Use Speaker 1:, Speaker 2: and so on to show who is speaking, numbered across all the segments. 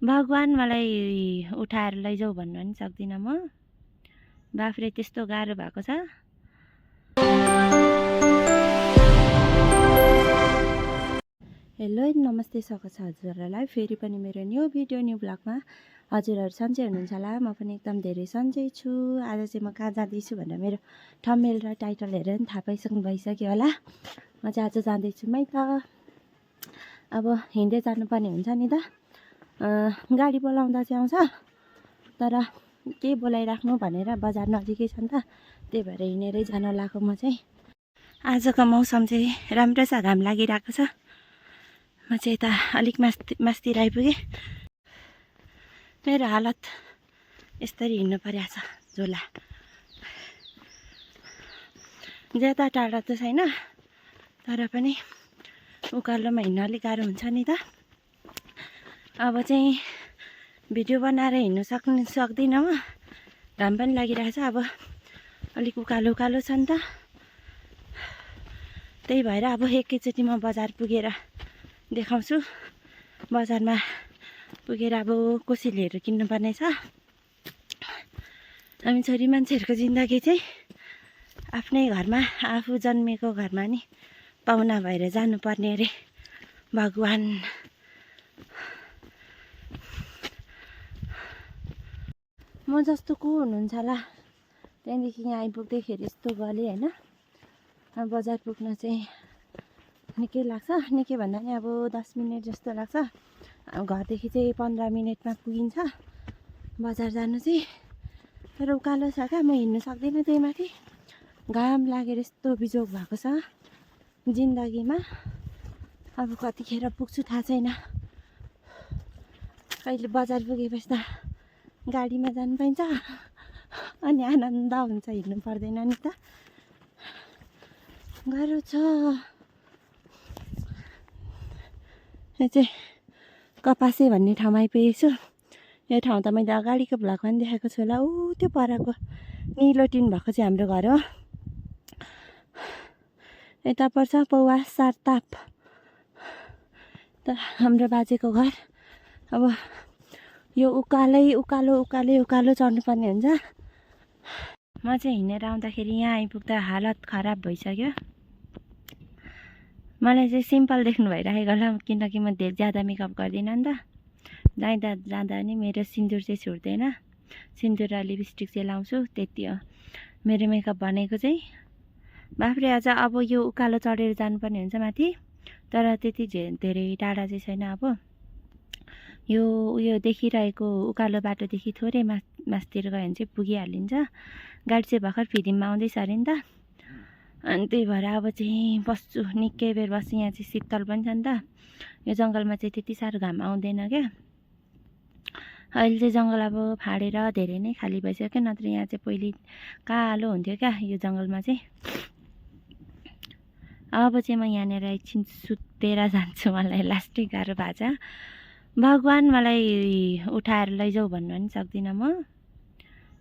Speaker 1: भगवान् मलाई उठाएर लैजाऊ भन्नु पनि सक्दिनँ म। बाफ्रे त्यस्तो गाह्रो भएको छ। हेलो नमस्ते स्वागत छ हजुरहरूलाई फेरि पनि मेरो न्यू भिडियो न्यू ब्लगमा। हजुरहरू सन्चै हुनुहुन्छ होला, म पनि एकदम धेरै सन्चै छु। आज चाहिँ म कहाँ जाँदैछु भनेर मेरो थम्बनेल र टाइटल हेरेर पनि थाहा पाइसक्नु भइसक्यो होला। म चाहिँ आज जाँदैछु माइत। अब हिँड्दै जानुपर्ने हुन्छ नि त। गाडी बोलाउँदा चाहिँ आउँछ, तर के बोलाइराख्नु भनेर बजार नजिकै छ नि त, त्यही भएर हिँडेरै जान लागेको म चाहिँ। आजको मौसम चाहिँ राम्रो छ, घाम लागिरहेको छ। म चाहिँ यता अलिक मास्तिर आइपुगेँ। मेरो हालत यसरी हिँड्नु परेको छ, झोला ज्यादा टाढा त छैन, तर पनि उकालोमा हिँड्न अलिक गाह्रो हुन्छ नि त। अब चाहिँ भिडियो बनाएर हिँड्नु सक्दिनँ म, घाम पनि लागिरहेको छ। अब अलिक उकालो छ नि त, त्यही भएर अब एकैचोटि म बजार पुगेर देखाउँछु। बजारमा पुगेर अब कोसेलीहरू किन्नुपर्ने छ। हामी छोरी मान्छेहरूको जिन्दगी चाहिँ आफ्नै घरमा, आफू जन्मेको घरमा नि पाहुना भएर जानुपर्ने अरे। भगवान् म जस्तो को हुनुहुन्छ होला, त्यहाँदेखि यहाँ आइपुग्दैखेरि यस्तो गलेँ होइन। बजार पुग्न चाहिँ निकै लाग्छ, निकै भन्दा नि अब 10 मिनट जस्तो लाग्छ। घरदेखि चाहिँ 15 मिनटमा पुगिन्छ बजार जानु चाहिँ। तर उकालो छ क्या, म हिँड्नु सक्दिनँ त्यही माथि। घाम लागेर यस्तो बिजोग भएको छ जिन्दगीमा। अब कतिखेर पुग्छु थाहा छैन। कहिले बजार पुगेपछि त गाडीमा जानु पाइन्छ, अनि आनन्द हुन्छ, हिँड्नु पर्दैन नि त। गाह्रो छ। यो चाहिँ कपासे भन्ने ठाउँमा आइपुगेको छु। यो ठाउँ त मैले अगाडिको भ्लगमा पनि देखाएको छु होला। त्यो परको निलो टिन भएको चाहिँ हाम्रो घर हो। यता पर्छ पौवा सारताप त हाम्रो बाजेको घर। अब यो उकालो चढ्नुपर्ने हुन्छ। म चाहिँ हिँडेर आउँदाखेरि यहाँ आइपुग्दा हालत खराब भइसक्यो। मलाई चाहिँ सिम्पल देख्नु भइरहेको होला, किनकि म धेरै ज्यादा मेकअप गर्दिनँ नि त। जाँदा नि मेरो सिन्दुर चाहिँ छुट्दैन। सिन्दुर र लिपस्टिक चाहिँ लाउँछु, त्यति हो मेरो मेकअप भनेको चाहिँ। बाफ्रे आज अब यो उकालो चढेर जानुपर्ने हुन्छ माथि, तर त्यति धेरै टाढा चाहिँ छैन। अब यो उयो देखिरहेको उकालो बाटोदेखि थोरै मासतिर गयो भने चाहिँ पुगिहालिन्छ। गाडी चाहिँ भर्खर फिदिममा आउँदैछ अरे नि त, अनि त्यही भएर अब चाहिँ बस्छु, निकै बेर बस्छु। यहाँ चाहिँ शीतल पनि छ नि त। यो जङ्गलमा चाहिँ त्यति साह्रो घाम आउँदैन क्या। अहिले चाहिँ जङ्गल अब फाडेर धेरै नै खाली भइसक्यो, नत्र यहाँ चाहिँ पहिले कालो हुन्थ्यो क्या यो जङ्गलमा चाहिँ। अब चाहिँ म यहाँनिर एकछिन सुतेर जान्छु, मलाई लास्टै गाह्रो भएको छ। भगवान् मलाई उठाएर लैजाऊ भन्नु पनि सक्दिनँ म।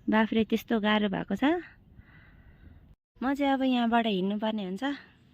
Speaker 1: बाफ्रे त्यस्तो गाह्रो भएको छ। म चाहिँ अब यहाँबाट हिँड्नुपर्ने हुन्छ,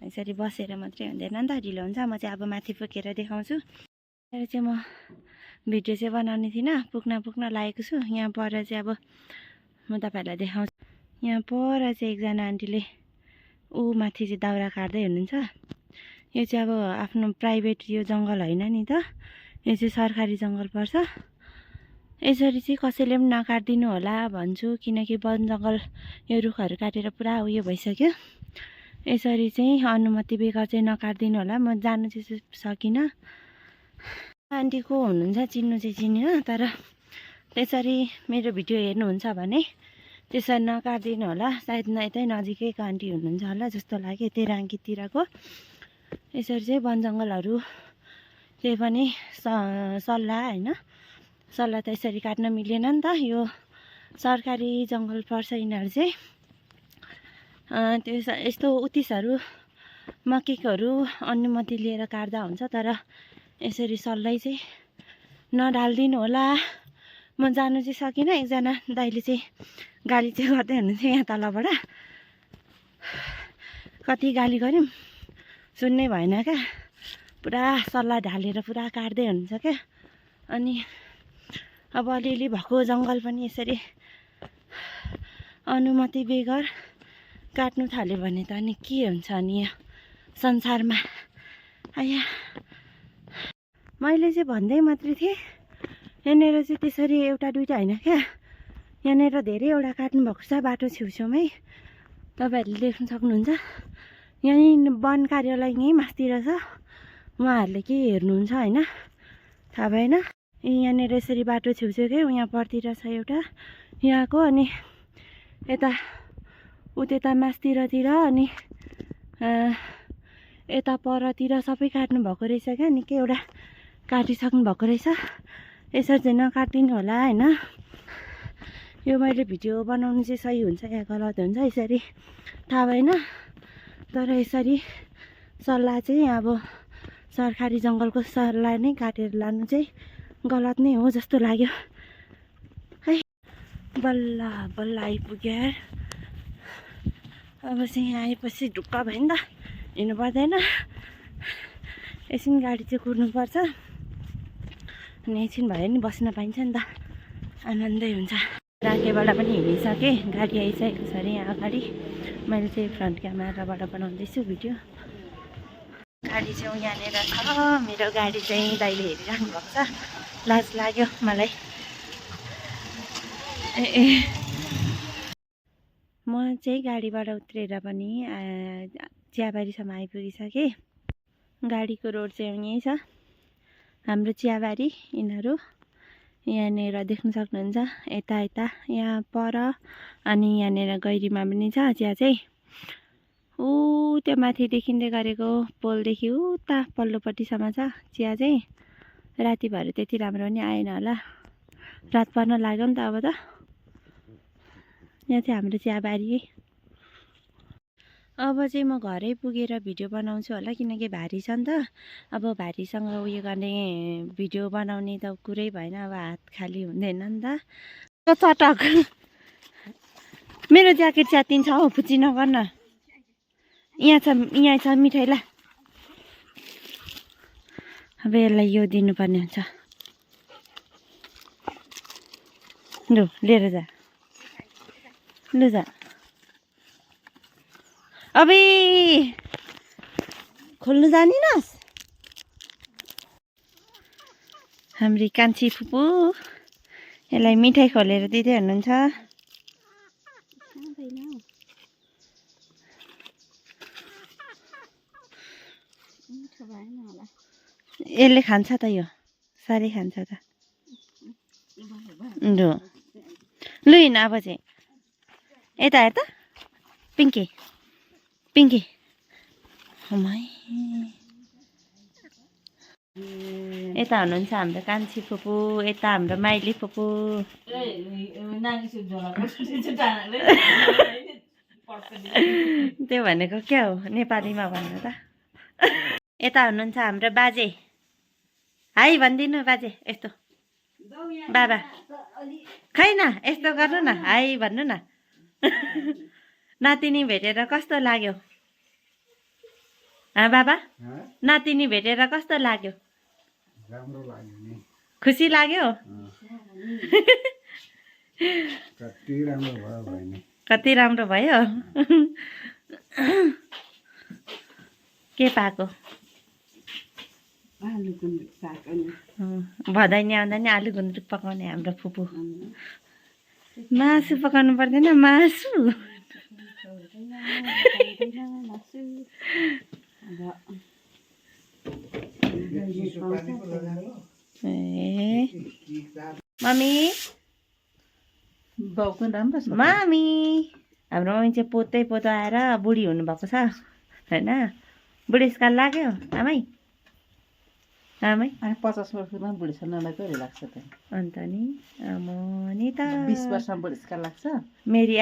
Speaker 1: यसरी बसेर मात्रै हुँदैन नि त, ढिलो हुन्छ। म चाहिँ अब माथि पुगेर देखाउँछु। तर चाहिँ म भिडियो चाहिँ बनाउने थिइनँ, पुग्न लागेको छु। यहाँ पर चाहिँ अब म तपाईँहरूलाई देखाउँछु। यहाँ पर चाहिँ एकजना आन्टीले माथि चाहिँ दाउरा काट्दै हुनुहुन्छ। यो चाहिँ अब आफ्नो प्राइभेट यो जङ्गल होइन नि त, यो चाहिँ सरकारी जङ्गल पर्छ। यसरी चाहिँ कसैले पनि नकाटिदिनु होला भन्छु, किनकि वन जङ्गल यो रुखहरू काटेर पुरा उयो भइसक्यो। यसरी चाहिँ अनुमति बेगर चाहिँ नकाटिदिनु होला। म जानु चाहिँ सकिनँ। आन्टी को हुनुहुन्छ चिन्नु चाहिँ चिनिनँ, तर त्यसरी मेरो भिडियो हेर्नुहुन्छ भने त्यसरी नकाटिदिनु होला। सायद यतै नजिकैको आन्टी हुनुहुन्छ होला जस्तो लाग्यो, यतै राङ्कीतिरको। यसरी चाहिँ वन जङ्गलहरू त्यही पनि सल्लाह होइन, सल्लाह त यसरी काट्न मिलेन नि त। यो सरकारी जङ्गल पर्छ यिनीहरू चाहिँ। त्यो यस्तो उत्तिसहरू मकेकोहरू अनुमति लिएर काट्दा हुन्छ, तर यसरी सल्लाह चाहिँ नडालिदिनु होला। म जानु चाहिँ सकिनँ। एकजना दाइले चाहिँ गाली चाहिँ गर्दै हुनुहुन्थ्यो यहाँ तलबाट। कति गाली गऱ्यौँ सुन्नै भएन क्या, पुरा सल्लाह ढालेर पुरा काट्दै हुनुहुन्छ क्या। अनि अब अलिअलि भएको जङ्गल पनि यसरी अनुमति बेगर काट्नु थाल्यो भने त अनि के हुन्छ अनि यो संसारमा। आया मैले चाहिँ भन्दै मात्रै थिएँ, यहाँनिर चाहिँ त्यसरी एउटा दुइटा होइन क्या, यहाँनिर धेरैवटा काट्नु भएको छ बाटो छेउछेउमै। तपाईँहरूले देख्न सक्नुहुन्छ। यहीँ वन कार्यालय यहीँ मास्तिर छ, उहाँहरूले के हेर्नुहुन्छ होइन थाहा भएन। यहाँनिर यसरी बाटो छेउछेउकै यहाँ परतिर छ एउटा यहाँको, अनि यता उता मास्तिरतिर अनि यता परतिर सबै काट्नु भएको रहेछ क्या। अनि के एउटा काटिसक्नु भएको रहेछ, यसरी चाहिँ नकाटिदिनु होला होइन। यो मैले भिडियो बनाउनु चाहिँ सही हुन्छ या गलत हुन्छ यसरी थाहा भएन, तर यसरी सल्लाह चाहिँ अब सरकारी जङ्गलको सल्लाह नै काटेर लानु चाहिँ गलत नै हो जस्तो लाग्यो है। बल्ल बल्ल आइपुग्यो यार। अब चाहिँ यहाँ आएपछि ढुक्क भयो नि त, हिँड्नु पर्दैन, एकछिन गाडी चाहिँ कुर्नुपर्छ अनि एकछिन भयो नि बस्न पाइन्छ नि त, आनन्दै हुन्छ। राकेबाट पनि हिँडिसकेँ, गाडी आइसकेको छ अरे यहाँ अगाडि। मैले चाहिँ फ्रन्ट क्यामेराबाट बनाउँदैछु भिडियो। गाडी चाहिँ यहाँनिर छ, मेरो गाडी चाहिँ दाइले हेरिराख्नु भएको छ, लाज लाग्यो मलाई। म चाहिँ गाडीबाट उत्रेर पनि चियाबारीसम्म आइपुगिसकेँ। गाडीको रोड चाहिँ यहीँ छ, हाम्रो चियाबारी यिनीहरू यहाँनिर देख्न सक्नुहुन्छ। यता यता यहाँ पर अनि यहाँनिर गैरीमा पनि छ चिया चाहिँ। ऊ त्यो माथि देखिँदै गरेको पोलदेखि उता पल्लोपट्टिसम्म छ चिया चाहिँ। राति भएर त्यति राम्रो पनि आएन होला, रात पर्न लाग्यो नि त अब त। यहाँ चाहिँ हाम्रो चियाबारी। अब चाहिँ म घरै पुगेर भिडियो बनाउँछु होला, किनकि भारी छ नि त। अब भारीसँग उयो गर्ने भिडियो बनाउने त कुरै भएन, अब हात खाली हुँदैन नि त। चटक मेरो ज्याकेट च्यातिन्छ हौ, फुच्ची नगर्न। यहाँ छ मिठाई ल। अब यसलाई यो दिनुपर्ने हुन्छ। लु लिएर जा, लु जा। अबे खोल्नु जानिनस्? हाम्री कान्छी फुपू यसलाई मिठाई खोलेर दिँदै हुनुहुन्छ। यसले खान्छ त, यो साह्रै खान्छ त। लु लु हिँड अब चाहिँ यता हेर त पिङ्की पिङ्की। यता हुनुहुन्छ हाम्रो कान्छी फुपू, यता हाम्रो माइली फुपू। त्यो भनेको क्या हो नेपालीमा भन्नु त। यता हुनुहुन्छ हाम्रो बाजे, हाई भनिदिनु बाजे। यस्तो बाबा खै न, यस्तो गर्नु न, हाई भन्नु न। नातिनी भेटेर कस्तो लाग्यो? बाबा नातिनी भेटेर कस्तो लाग्यो?
Speaker 2: राम्रो लाग्यो नि,
Speaker 1: खुसी लाग्यो।
Speaker 2: कति राम्रो भयो बहिनी,
Speaker 1: कति राम्रो भयो। के पाएको?
Speaker 3: आलु गुन्द्रुक पाएको नि।
Speaker 1: भदैनी आउँदा नि आलु गुन्द्रुक पकाउने हाम्रो फुपू। मासु पकाउनु पर्दैन, मासु। मम्मी
Speaker 3: बाउको राम्रो छ।
Speaker 1: मामी हाम्रो मम्मी चाहिँ पोतै पोतो आएर बुढी हुनुभएको छ होइन। बुढेसकाल लाग्यो आमै? आमै
Speaker 3: 50 वर्षमा बुढेसकाललाई कहिले लाग्छ त?
Speaker 1: अन्त नि नि त
Speaker 3: 20 वर्षमा बुढेसकाल लाग्छ।
Speaker 1: मेरी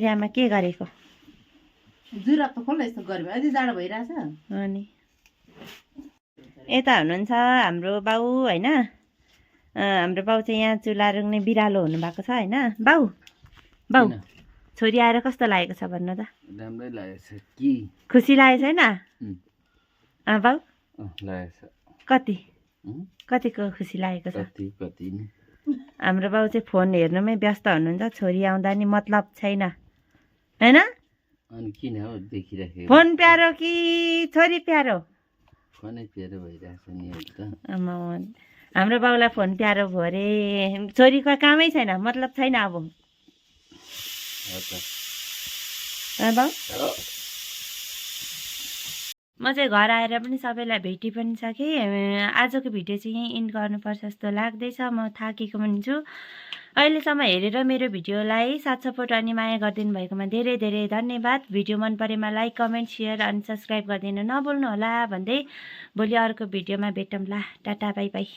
Speaker 1: आमा के गरेको?
Speaker 3: जुरा त खोल्न यस्तो गर्मी, अझै जाडो भइरहेछ।
Speaker 1: अनि यता हुनुहुन्छ हाम्रो बाउ होइन। हाम्रो बाउ चाहिँ यहाँ चुला रुङ्ने बिरालो हुनुभएको छ होइन। बाउ छोरी आएर कस्तो लागेको छ भन्नु त?
Speaker 2: राम्रै लागेको छ कि?
Speaker 1: खुसी लागेको छैन बाउ?
Speaker 2: लागेको छ।
Speaker 1: कति? कतिको खुसी लागेको छ
Speaker 2: कति कति नि
Speaker 1: हाम्रो बाउ चाहिँ फोन हेर्नुमै व्यस्त हुनुहुन्छ छोरी आउँदा नि मतलब छैन हैन
Speaker 2: अनि किन हो देखिराखेको
Speaker 1: फोन प्यारो कि छोरी प्यारो
Speaker 2: फोनै प्यारो भइरहेछ नि अहिले त
Speaker 1: आमा हाम्रो बाउलाई फोन प्यारो भयो अरे छोरीको कामै छैन मतलब छैन अब
Speaker 2: हो त
Speaker 1: बाउ म चाहिँ घर आएर पनि सबैलाई भेटी पनि सकेँ आजको भिडियो चाहिँ यहीँ इन्ड गर्नुपर्छ जस्तो लाग्दैछ म थाकेको पनि छु अहिलेसम्म हेरेर मेरो भिडियोलाई साथ सपोर्ट अनि माया गरिदिनु भएकोमा धेरै धेरै धन्यवाद भिडियो मन परेमा लाइक कमेन्ट सेयर अनि सब्सक्राइब गरिदिनु नभुल्नु होला भन्दै भोलि अर्को भिडियोमा भेटौँला टाटा बाई बाई